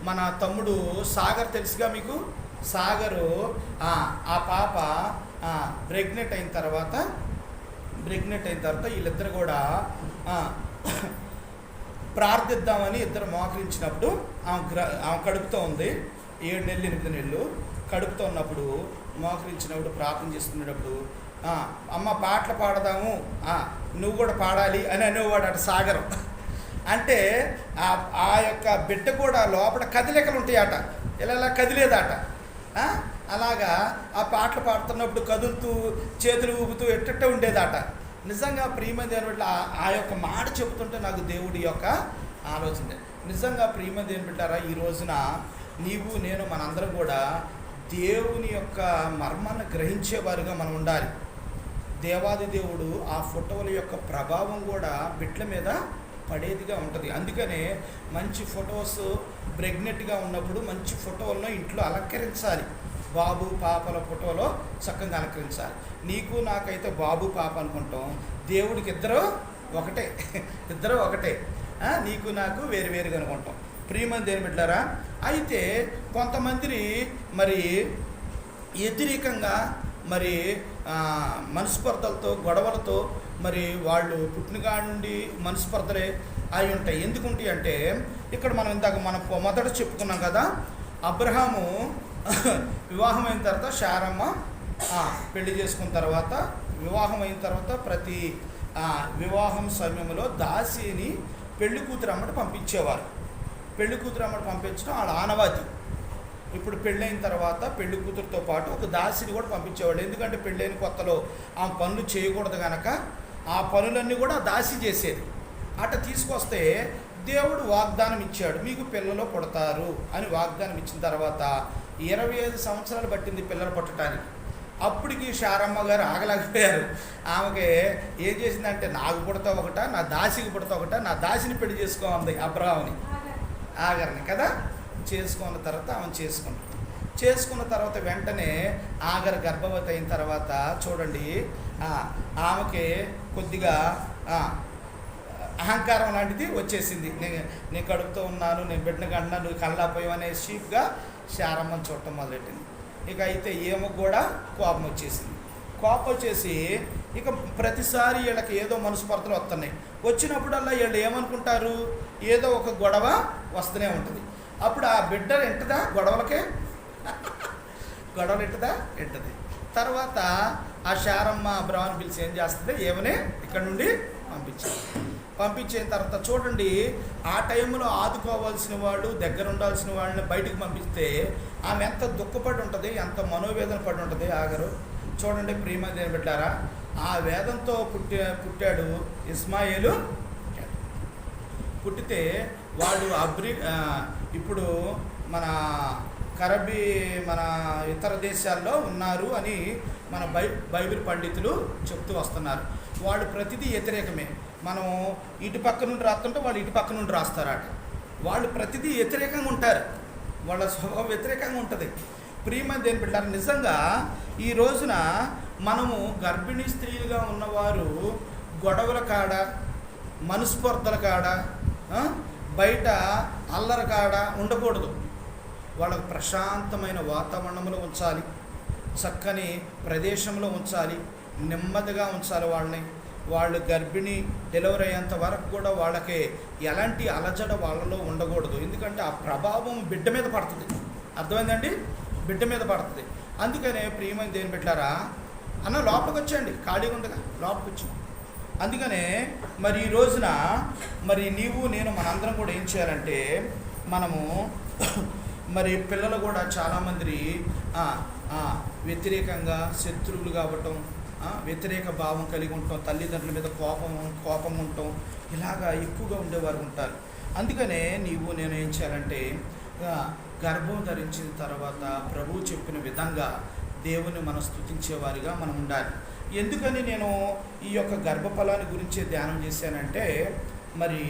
మన తమ్ముడు సాగర్ తెలుసుగా మీకు. సాగరు ఆ పాప ప్రెగ్నెంట్ అయిన తర్వాత వీళ్ళిద్దరు కూడా ప్రార్థిద్దామని ఇద్దరు మోకరించినప్పుడు ఆమె కడుపుతో ఉంది, 7 నెలలు 8 నెలలు కడుపుతో ఉన్నప్పుడు మోకరించినప్పుడు ప్రార్థన చేసుకునేటప్పుడు, అమ్మ పాటలు పాడదాము, నువ్వు కూడా పాడాలి అని అనేవాడు అట సాగరం. అంటే ఆ యొక్క బిడ్డ కూడా లోపల కదిలికలు ఉంటాయట, ఇలా కదిలేదట. అలాగా ఆ పాటలు పాడుతున్నప్పుడు కదులుతూ చేతులు ఊపుతూ ఎట్ట ఉండేదట. నిజంగా ప్రియమైన దేవుని ఆ యొక్క మాట చెబుతుంటే నాకు దేవుడి యొక్క ఆలోచన. నిజంగా ప్రియమైన దేవుని బిడ్డారా, ఈ రోజున నీవు నేను మనందరం కూడా దేవుని యొక్క మర్మాన్ని గ్రహించేవారుగా మనం ఉండాలి. దేవాది దేవుడు ఆ ఫోటోల యొక్క ప్రభావం కూడా బిడ్డల మీద పడేదిగా ఉంటుంది. అందుకనే మంచి ఫొటోస్ ప్రెగ్నెంట్గా ఉన్నప్పుడు మంచి ఫోటోలను ఇంట్లో అలంకరించాలి. బాబు పాపల ఫోటోలో చక్కగా అలంకరించాలి. నీకు నాకైతే బాబు పాప అనుకుంటాం, దేవుడికి ఇద్దరు ఒకటే. నీకు నాకు వేరువేరుగా అనుకుంటాం. ప్రియమైన దేవుని బిడ్డలారా, అయితే కొంతమంది మరి వ్యతిరేకంగా మరి మనస్పర్ధలతో గొడవలతో మరి వాళ్ళు పుట్టినగా నుండి మనస్పర్ధలే అయి ఉంటాయి. ఎందుకుంటాయి అంటే, ఇక్కడ మనం మొదట చెప్పుకున్నాం కదా, అబ్రహాము వివాహమైన తర్వాత శారమ్మ పెళ్లి చేసుకున్న తర్వాత ప్రతి వివాహం సమయంలో దాసిని పెళ్లి కూతురు అమ్మట పంపించేవారు. పెళ్లి కూతురు అమ్మట పంపించడం వాళ్ళ ఆనవాతి. ఇప్పుడు పెళ్ళైన తర్వాత పెళ్లి కూతురుతో పాటు ఒక దాసిని కూడా పంపించేవాడు. ఎందుకంటే పెళ్ళైన కొత్తలో ఆ పనులు చేయకూడదు కనుక ఆ పనులన్నీ కూడా దాసి చేసేది. అట తీసుకొస్తే దేవుడు వాగ్దానం ఇచ్చాడు, మీకు పిల్లలు పుడతారు అని వాగ్దానం ఇచ్చిన తర్వాత 25 సంవత్సరాలు పట్టింది పిల్లలు పుట్టడానికి. అప్పటికి శారమ్మ గారు ఆగలేకపోయారు. ఆమెకి ఏం చేసిందంటే, నాకు పుడతా ఒకట, నా దాసికి పుడతా ఒకట, నా దాసిని పెళ్లి చేసుకోమంది అబ్రహాముని, ఆగర్ని కదా. చేసుకున్న తర్వాత ఆమె చేసుకున్న తర్వాత వెంటనే ఆగర్ గర్భవతి అయిన తర్వాత చూడండి, ఆమెకి కొద్దిగా అహంకారం లాంటిది వచ్చేసింది. నేను కడుపుతో ఉన్నాను, నేను బిడ్డను కన్నా, నువ్వు కళ్ళాపోయావు అనే షీప్గా శారమ్మని చూడటం మొదలెట్టింది. ఇక అయితే ఏమో కూడా కోపం వచ్చేసి ఇక ప్రతిసారి వీళ్ళకి ఏదో మనస్పర్ధలు వస్తున్నాయి. వచ్చినప్పుడల్లా వీళ్ళు ఏమనుకుంటారు, ఏదో ఒక గొడవ వస్తూనే ఉంటుంది. అప్పుడు ఆ బిడ్డ ఎంటదా గొడవలకే ఎంటది. తర్వాత ఆ శారమ్మ అబ్రహాముని పిలిచి ఏం చేస్తుంది, ఏమనే ఇక్కడ నుండి పంపించిన తర్వాత చూడండి, ఆ టైంలో ఆదుకోవాల్సిన వాడు, దగ్గర ఉండాల్సిన వాళ్ళని బయటకు పంపిస్తే ఆమె ఎంత దుఃఖపడి ఉంటుంది, ఎంత మనోవేదన పడి ఉంటుంది. ఆగరు చూడండి ప్రియమైన దేవుని బిడ్డలారా, ఆ వేదంతో పుట్టాడు ఇస్మాయేలు. పుట్టితే వాళ్ళు ఇప్పుడు మన మన ఇతర దేశాల్లో ఉన్నారు అని మన బైబిల్ పండితులు చెప్తూ వస్తున్నారు. వాళ్ళు ప్రతిదీ వ్యతిరేకమే. మనం ఇటు పక్క నుండి రాస్తుంటే వాళ్ళు ఇటు పక్క నుండి రాస్తారట. వాళ్ళు ప్రతిదీ వ్యతిరేకంగా ఉంటారు, వాళ్ళ స్వభావం వ్యతిరేకంగా ఉంటుంది. ప్రియమైన దేవుని బిడ్డలారా, నిజంగా ఈ రోజున మనము గర్భిణీ స్త్రీలుగా ఉన్నవారు గొడవల కాడ, మనస్పర్ధల కాడ, బయట అల్లరి కాడ ఉండకూడదు. వాళ్ళకు ప్రశాంతమైన వాతావరణంలో ఉంచాలి, చక్కని ప్రదేశంలో ఉంచాలి, నెమ్మదిగా ఉంచాలి వాళ్ళని. వాళ్ళు గర్భిణీ డెలివరీ అయ్యేంత వరకు కూడా వాళ్ళకి ఎలాంటి అలజడ వాళ్ళలో ఉండకూడదు. ఎందుకంటే ఆ ప్రభావం బిడ్డ మీద పడుతుంది. అర్థమైందండి, బిడ్డ మీద పడుతుంది. అందుకనే ప్రియమైన దేవుని బిడ్డలారా, అన్న లోపలికి వచ్చేయండి, ఖాళీగా ఉండగా లోపలికి వచ్చి. అందుకనే మరి ఈ రోజున మరి నీవు నేను మనందరం కూడా ఏం చేయాలంటే, మనము మరి పిల్లలు కూడా చాలామంది వ్యతిరేకంగా శత్రువులు కావటం, వ్యతిరేక భావం కలిగి ఉంటాం, తల్లిదండ్రుల మీద కోపం ఉంటాం, ఇలాగా ఎక్కువగా ఉండేవారు ఉంటారు. అందుకనే నీవు నేను ఏం చేయాలంటే గర్భం ధరించిన తర్వాత ప్రభువు చెప్పిన విధంగా దేవుని మనం స్తుతించేవారిగా మనం ఉండాలి. ఎందుకని నేను ఈ యొక్క గర్భఫలాన్ని గురించి ధ్యానం చేశానంటే, మరి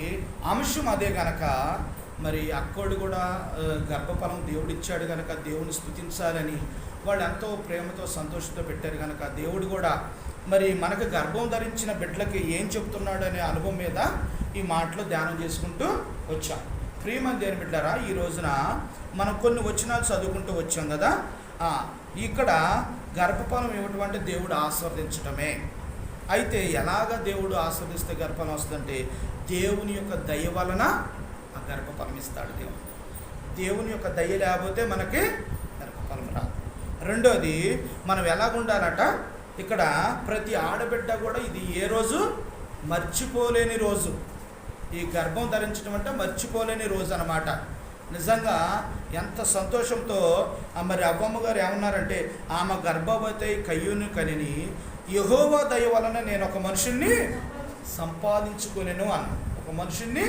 అంశం అదే గనక, మరి అక్కోడు కూడా గర్భఫలం దేవుడు ఇచ్చాడు కనుక దేవుని స్తుతించాలని వాళ్ళు ఎంతో ప్రేమతో సంతోషంతో పెట్టారు కనుక దేవుడు కూడా మరి మనకు గర్భం ధరించిన బిడ్డలకి ఏం చెప్తున్నాడు అనే అనుభవం మీద ఈ మాటలు ధ్యానం చేసుకుంటూ వచ్చాం. ప్రియమైన దేవుని బిడ్డలారా, ఈ రోజున మనం కొన్ని వచనాలు చదువుకుంటూ వచ్చాం కదా. ఇక్కడ గర్భఫలం ఇవ్వటం అంటే దేవుడు ఆశీర్వదించటమే. అయితే ఎలాగ దేవుడు ఆశీర్వదిస్తే గర్భఫలం వస్తుందంటే, దేవుని యొక్క దయ వలన ఆ గర్భఫలం ఇస్తాడు దేవుడు. దేవుని యొక్క దయ లేకపోతే మనకి గర్భఫలం రాదు. రెండోది, మనం ఎలాగుండాలట, ఇక్కడ ప్రతి ఆడబిడ్డ కూడా ఇది ఏ రోజు మర్చిపోలేని రోజు. ఈ గర్భం ధరించడం అంటే మర్చిపోలేని రోజు అన్నమాట. నిజంగా ఎంత సంతోషంతో మరి అవ్వమ్మ గారు ఏమన్నారంటే, ఆమె గర్భవతి కయ్యూను కనిని యెహోవా దయ వలన నేను ఒక మనుషుణ్ణి సంపాదించుకునేను అన్న. ఒక మనుషుణ్ణి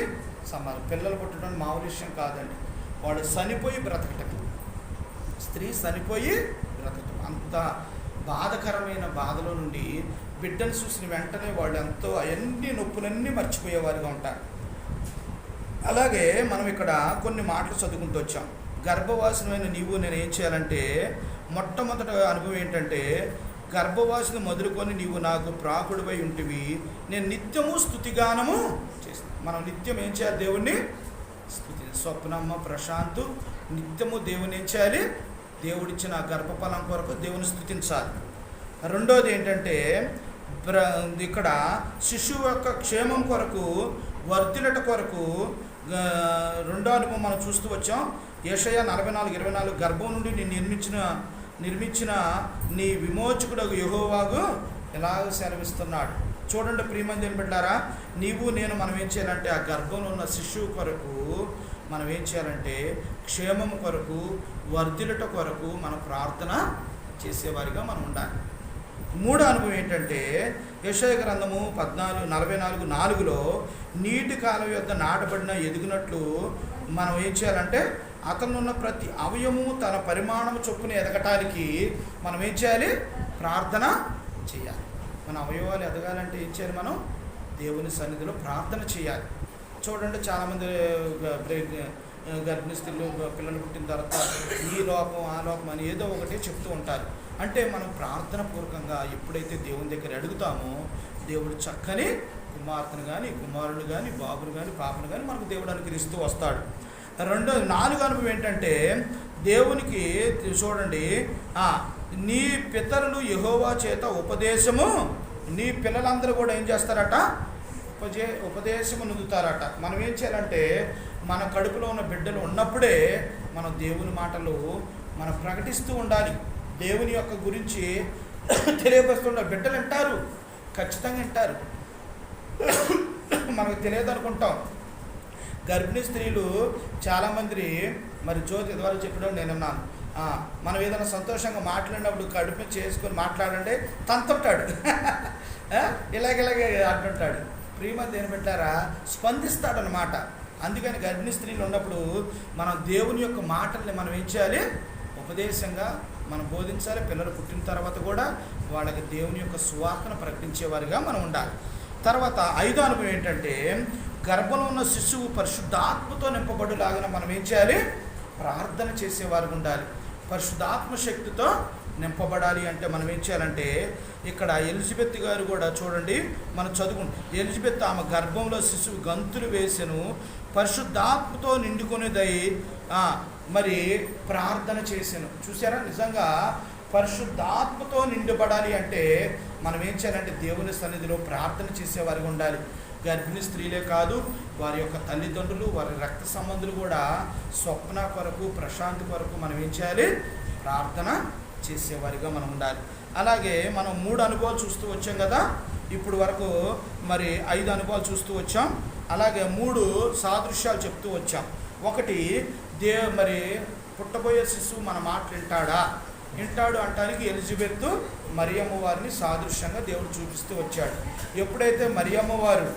పిల్లలు పుట్టడం మామూలు విషయం కాదండి. వాడు చనిపోయి బ్రతకటం, స్త్రీ చనిపోయి బ్రతకటం, అంత బాధకరమైన బాధలో నుండి బిడ్డను చూసిన వెంటనే వాళ్ళు ఎంతో అవన్నీ నొప్పులన్నీ మర్చిపోయేవారుగా ఉంటారు. అలాగే మనం ఇక్కడ కొన్ని మాటలు చదువుకుంటూ వచ్చాం. గర్భవాసమైన నీవు నేను ఏం చేయాలంటే, మొట్టమొదటి అనుభవం ఏంటంటే, గర్భవాసిని మొదలుకొని నీవు నాకు ప్రాకుడిపై ఉంటివి, నేను నిత్యము స్తుతిగానము చేస్తాను. మనం నిత్యం ఏం చేయాలి? దేవుణ్ణి స్తుతి. స్వప్నమ్మ, ప్రశాంత్ నిత్యము దేవుని ఏం చేయాలి? దేవుడిచ్చిన గర్భఫలం కొరకు దేవుని స్తుతించాలి. రెండోది ఏంటంటే, ఇక్కడ శిశువు యొక్క క్షేమం కొరకు, వర్ధిల్లట కొరకు రెండో అనుభవం మనం చూస్తూ వచ్చాం. యెషయా 44:24 గర్భం నుండి నేను నిర్మించిన నీ విమోచకుడు యెహోవాకు ఎలాగ సెలవిస్తున్నాడు. చూడండి ప్రియమైన దేవుని బిడ్డలారా, నీవు నేను మనం ఏం చేయాలంటే, ఆ గర్భంలో ఉన్న శిశువు కొరకు మనం ఏం చేయాలంటే, క్షేమం కొరకు, వర్ధిల్లట కొరకు మనం ప్రార్థన చేసేవారిగా మనం ఉండాలి. మూడో అనుభవం ఏంటంటే, యెషయా గ్రంథము 44:4 నీటి కాలువ యొద్ద నాటబడిన ఎదుగునట్లు మనం ఏం చేయాలంటే, అతనున్న ప్రతి అవయము తన పరిమాణము చొప్పున ఎదగటానికి మనం ఏం చేయాలి? ప్రార్థన చేయాలి. మన అవయవాలు ఎదగాలంటే ఏం చేయాలి? మనం దేవుని సన్నిధిలో ప్రార్థన చేయాలి. చూడండి, చాలామంది గర్భిణీ స్త్రీలు పిల్లలు పుట్టిన తర్వాత ఈ లోపం ఆ లోపం అని ఏదో ఒకటి చెప్తూ ఉంటారు. అంటే మనం ప్రార్థన పూర్వకంగా ఎప్పుడైతే దేవుని దగ్గర అడుగుతామో, దేవుడు చక్కని కుమార్తెను కానీ, కుమారుడు కానీ, బాబును కానీ, పాపను కానీ మనకు దేవుడు అనుగ్రహిస్తూ వస్తాడు. నాలుగో అనుభవం ఏంటంటే, దేవునికి చూడండి, నీ పితరులు యెహోవా చేత ఉపదేశము, నీ పిల్లలందరూ కూడా ఏం చేస్తారట? ఉపదేశము నొందుతారట. మనం ఏం చేయాలంటే, మన కడుపులో ఉన్న బిడ్డలు ఉన్నప్పుడే మనం దేవుని మాటలు మనం ప్రకటిస్తూ ఉండాలి. దేవుని యొక్క గురించి తెలియపరుస్తుండాలి. బిడ్డలు వింటారు, ఖచ్చితంగా వింటారు. మనకు తెలియదు అనుకుంటాం. గర్భిణీ స్త్రీలు చాలామంది మరి జ్యోతి ద్వారా చెప్పడం నేను అన్నాను. మనం ఏదైనా సంతోషంగా మాట్లాడినప్పుడు కడుపు చేసుకొని మాట్లాడండి, తంతుంటాడు, ఇలాగే అంటుంటాడు. ప్రియమైన దేవుని బిడ్డలారా, స్పందిస్తాడనమాట. అందుకని గర్భిణీ స్త్రీలు ఉన్నప్పుడు మనం దేవుని యొక్క మాటల్ని మనం ఏం చేయాలి? ఉపదేశంగా మనం బోధించాలి. పిల్లలు పుట్టిన తర్వాత కూడా వాళ్ళకి దేవుని యొక్క సువార్తను ప్రకటించేవారిగా మనం ఉండాలి. తర్వాత ఐదో అనుభవం ఏంటంటే, గర్భంలో ఉన్న శిశువు పరిశుద్ధాత్మతో నింపబడులాగిన మనం ఏం చేయాలి? ప్రార్థన చేసేవారు ఉండాలి. పరిశుద్ధాత్మ శక్తితో నింపబడాలి అంటే మనం ఏం చేయాలంటే, ఇక్కడ ఎలిజబెత్ గారు కూడా చూడండి, మనం చదువుకుంటాం. ఎలిజబెత్ ఆమె గర్భంలో శిశువు గంతులు వేసెను, పరిశుద్ధాత్మతో నిండుకునేదై మరి ప్రార్థన చేశాను. చూసారా, నిజంగా పరిశుద్ధాత్మతో నిండబడాలి అంటే మనం ఏం చేయాలంటే, దేవుని సన్నిధిలో ప్రార్థన చేసేవారిగా ఉండాలి. గర్భిణీ స్త్రీలే కాదు, వారి యొక్క తల్లిదండ్రులు, వారి రక్త సంబంధులు కూడా స్వప్న కొరకు, ప్రశాంతి కొరకు మనం ఏం చేయాలి? ప్రార్థన చేసేవారిగా మనం ఉండాలి. అలాగే మనం 3 అనుభవాలు చూస్తూ వచ్చాం కదా, ఇప్పుడు వరకు మరి 5 అనుభవాలు చూస్తూ వచ్చాం. అలాగే 3 సాదృశ్యాలు చెప్తూ వచ్చాం. ఒకటి, మరి పుట్టబోయే శిశువు మన మాటలు వింటాడు అంటానికి ఎలిజబెత్ మరియమ్మ వారిని సాదృశ్యంగా దేవుడు చూపిస్తూ వచ్చాడు. ఎప్పుడైతే మరియమ్మ వారు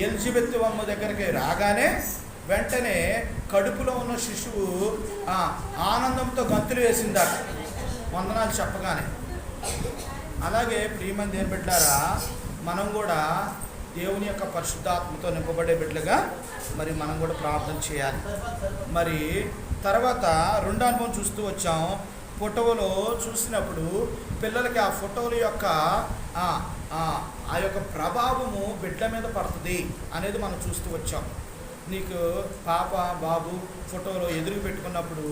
ఎలిజబెత్ అమ్మ దగ్గరికి రాగానే వెంటనే కడుపులో ఉన్న శిశువు ఆనందంతో గంతులు వేసిందట వందనాలు చెప్పగానే. అలాగే ప్రియమంది ఏం బిడ్డారా, మనం కూడా దేవుని యొక్క పరిశుద్ధాత్మతో నింపబడే బిడ్డలుగా మరి మనం కూడా ప్రార్థన చేయాలి. మరి తర్వాత రెండో అనుభవం చూస్తూ వచ్చాం. ఫోటోలో చూసినప్పుడు పిల్లలకి ఆ ఫోటోల యొక్క ఆ యొక్క ప్రభావము బిడ్డ మీద పడుతుంది అనేది మనం చూస్తూ వచ్చాం. నీకు పాప బాబు ఫోటోలో ఎదురు పెట్టుకున్నప్పుడు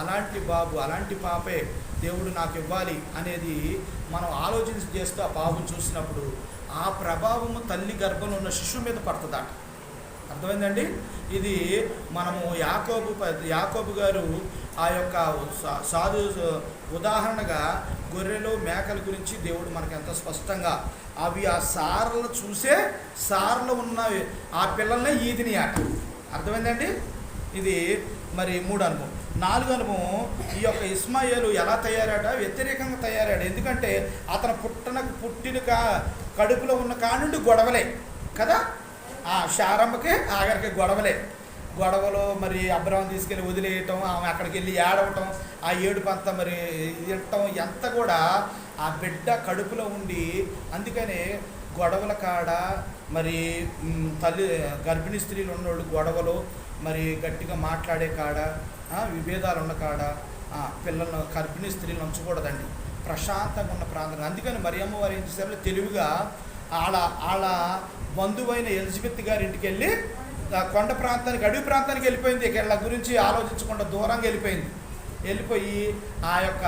అలాంటి బాబు అలాంటి పాపే దేవుడు నాకు ఇవ్వాలి అనేది మనం ఆలోచించి చేస్తూ ఆ బాబుని చూసినప్పుడు ఆ ప్రభావము తల్లి గర్భంలో ఉన్న శిశువు మీద పడుతుందట. అర్థమైందండి? ఇది మనము యాకోబు గారు ఆ యొక్క సాధు ఉదాహరణగా గొర్రెలు మేకల గురించి దేవుడు మనకు ఎంత స్పష్టంగా అవి ఆ సారలు చూసే సారలు ఉన్న ఆ పిల్లల్నే ఈదిని ఆట. అర్థమైందండి? ఇది మరి 3 అనుభవం. 4 అనుభవం, ఈ యొక్క ఇస్మాయేలు ఎలా తయారాడ? వ్యతిరేకంగా తయారాడు. ఎందుకంటే అతను పుట్టిన కడుపులో ఉన్న కానుండి గొడవలే కదా, శారమ్మకి ఆఖరికి గొడవలో మరి అబ్రహం తీసుకెళ్ళి వదిలేయటం, ఆమె అక్కడికి వెళ్ళి ఏడవటం, ఆ ఏడుపు అంతా మరి తినటం ఎంత కూడా ఆ బిడ్డ కడుపులో ఉండి. అందుకనే గొడవల కాడ మరి తల్లి గర్భిణీ స్త్రీలు ఉన్నోళ్ళు గొడవలు మరి గట్టిగా మాట్లాడే కాడ విభేదాలు ఉన్న కాడ పిల్లలను గర్భిణీ స్త్రీలు ఉంచకూడదండి, ప్రశాంతంగా ఉన్న ప్రాంతం. అందుకని మరియమ్మ వారు ఏం చేశారు, తెలివిగా వాళ్ళ బంధువైన ఎలిజబెత్ గారి ఇంటికి వెళ్ళి కొండ ప్రాంతానికి అడవి ప్రాంతానికి వెళ్ళిపోయింది. వీళ్ళ గురించి ఆలోచించకుండా దూరంగా వెళ్ళిపోయి ఆ యొక్క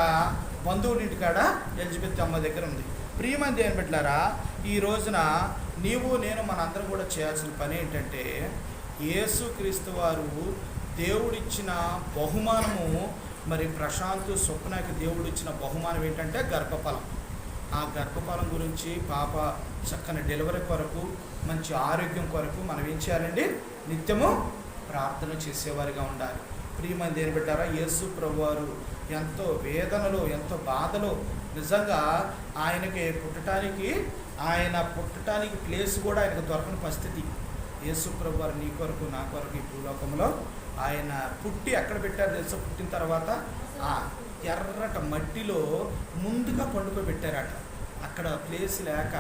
బంధువుల ఇంటికాడ ఎలిజబెత్ అమ్మ దగ్గర ఉంది. ప్రియమంది ఏం పెట్టారా, ఈ రోజున నీవు నేను మనందరం కూడా చేయాల్సిన పని ఏంటంటే, యేసుక్రీస్తు వారు దేవుడిచ్చిన బహుమానము, మరి ప్రశాంత్ స్వప్నకి దేవుడిచ్చిన బహుమానం ఏంటంటే గర్భఫలం. ఆ గర్భఫలం గురించి పాప చక్కని డెలివరీ కొరకు, మంచి ఆరోగ్యం కొరకు మనం ఏం చేయాలండి, నిత్యము ప్రార్థన చేసేవారిగా ఉండాలి. ప్రియమంది ఏం పెట్టారా, యేసు ప్రభువారు ఎంతో వేదనలో ఎంతో బాధలో నిజంగా ఆయనకి పుట్టడానికి ప్లేస్ కూడా ఆయనకు దొరకని పరిస్థితి. యేసు ప్రభువారు నీ కొరకు నా కొరకు ఈ భూలోకంలో ఆయన పుట్టి ఎక్కడ పెట్టారు తెలుసా, పుట్టిన తర్వాత ఆ ఎర్రట మట్టిలో ముందుగా పండుకోబెట్టారట. అక్కడ ప్లేస్ లేక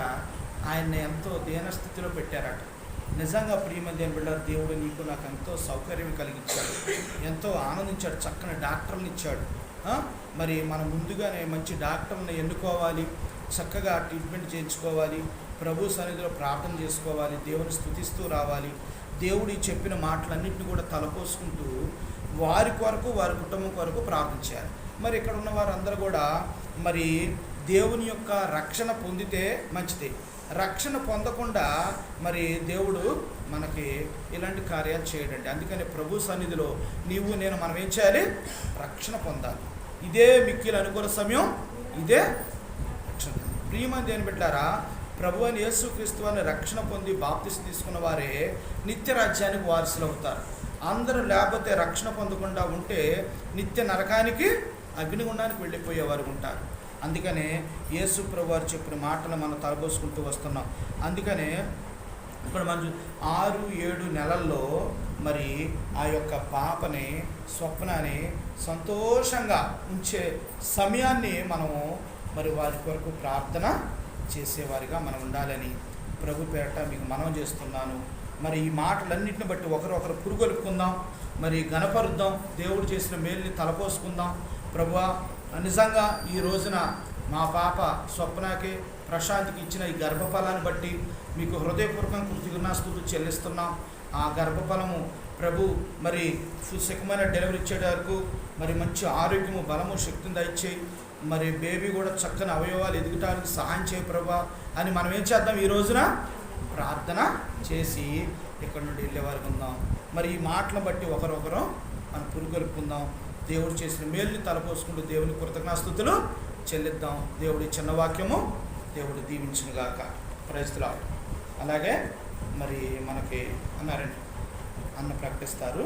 ఆయన్ని ఎంతో దీనస్థితిలో పెట్టారట. నిజంగా ప్రియమంది ఏం బిడ్డారు, దేవుడు నీకు నాకు ఎంతో సౌకర్యం కలిగించాడు, ఎంతో ఆనందించాడు, చక్కని డాక్టర్ని ఇచ్చాడు. మరి మనం ముందుగానే మంచి డాక్టర్ని ఎన్నుకోవాలి, చక్కగా ట్రీట్మెంట్ చేయించుకోవాలి, ప్రభు సన్నిధిలో ప్రార్థన చేసుకోవాలి, దేవుని స్తుతిస్తూ రావాలి. దేవుడి చెప్పిన మాటలన్నింటినీ కూడా తలపోసుకుంటూ వారి కొరకు వారి కుటుంబం కొరకు ప్రార్థించాలి. మరి ఇక్కడ ఉన్న వారందరూ కూడా మరి దేవుని యొక్క రక్షణ పొందితే మంచిదే. రక్షణ పొందకుండా మరి దేవుడు మనకి ఇలాంటి కార్యాలు చేయడండి. అందుకని ప్రభు సన్నిధిలో నీవు నేను మనం ఏం చేయాలి, రక్షణ పొందాలి. ఇదే మిక్కిలి అనుకూల సమయం, ఇదే రక్షణ. ప్రియమంది ఏం పెట్టారా, ప్రభు అని యేసుక్రీస్తు వారిని రక్షణ పొంది బాప్తిసం తీసుకున్న వారే నిత్య రాజ్యానికి వారసులు అవుతారు. అందరూ లేకపోతే రక్షణ పొందకుండా ఉంటే నిత్య నరకానికి అగ్నిగుండానికి వెళ్ళిపోయేవారు ఉంటారు. అందుకనే యేసు ప్రభు వారు చెప్పిన మాటలు మనం తలబోసుకుంటూ వస్తున్నాం. అందుకనే ఇక్కడ మనం 6-7 నెలల్లో మరి ఆ యొక్క పాపని స్వప్నాన్ని సంతోషంగా ఉంచే సమయాన్ని మనము మరి వారి కొరకు ప్రార్థన చేసేవారిగా మనం ఉండాలని ప్రభు పేరట మీకు మనవి చేస్తున్నాను. మరి ఈ మాటలన్నింటిని బట్టి ఒకరొకరు పురుగొలుపుకుందాం, మరి గణపరుద్దాం, దేవుడు చేసిన మేలుని తలపోసుకుందాం. ప్రభువా, నిజంగా ఈ రోజున మా పాప స్వప్నకి ప్రశాంత్కి ఇచ్చిన ఈ గర్భఫలాన్ని బట్టి మీకు హృదయపూర్వకంగా కృతజ్ఞతాస్తుతులు చెల్లిస్తున్నాం. ఆ గర్భఫలము ప్రభు మరి సుఖమైన డెలివరీ ఇచ్చే వరకు మరి మంచి ఆరోగ్యము, బలము, శక్తిని దయచేయి. మరి బేబీ కూడా చక్కని అవయవాలు ఎదుగటానికి సహాయం చేయ ప్రభా అని మనం ఏం చేద్దాం, ఈ రోజున ప్రార్థన చేసి ఇక్కడ నుండి వెళ్ళేవారికి ఉందాం. మరి ఈ మాటలను బట్టి ఒకరొకరు మనం పురుగొలుపుకుందాం. దేవుడు చేసిన మేలుని తలపోసుకుంటూ దేవుని కృతజ్ఞతాస్తుతులు చెల్లిద్దాం. దేవుడి చిన్న వాక్యము దేవుడు దీవించునుగాక. Praise the Lord. అలాగే మరి మనకి అన్నారండి అన్న ప్రకటిస్తారు.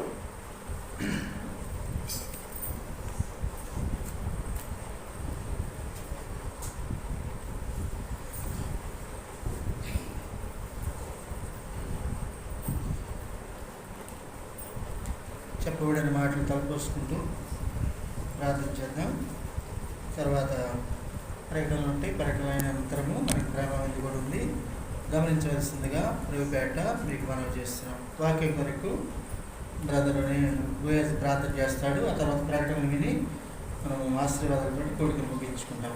చెప్పబడిన మాటలు తలపోసుకుంటూ ప్రార్థన చేద్దాం. తర్వాత ప్రకటనలు ఉంటాయి. ప్రకటన అనంతరము మనకి గ్రామం కూడా ఉంది, గమనించవలసిందిగా రేవుపేట మీకు మనవి చేస్తున్నాం. వాక్యం కొరకు బ్రదర్ని ప్రార్థన చేస్తాడు. ఆ తర్వాత ప్రకటనలు విని మనం ఆశీర్వాదాలతో కోరికలు ముగించుకుంటాం.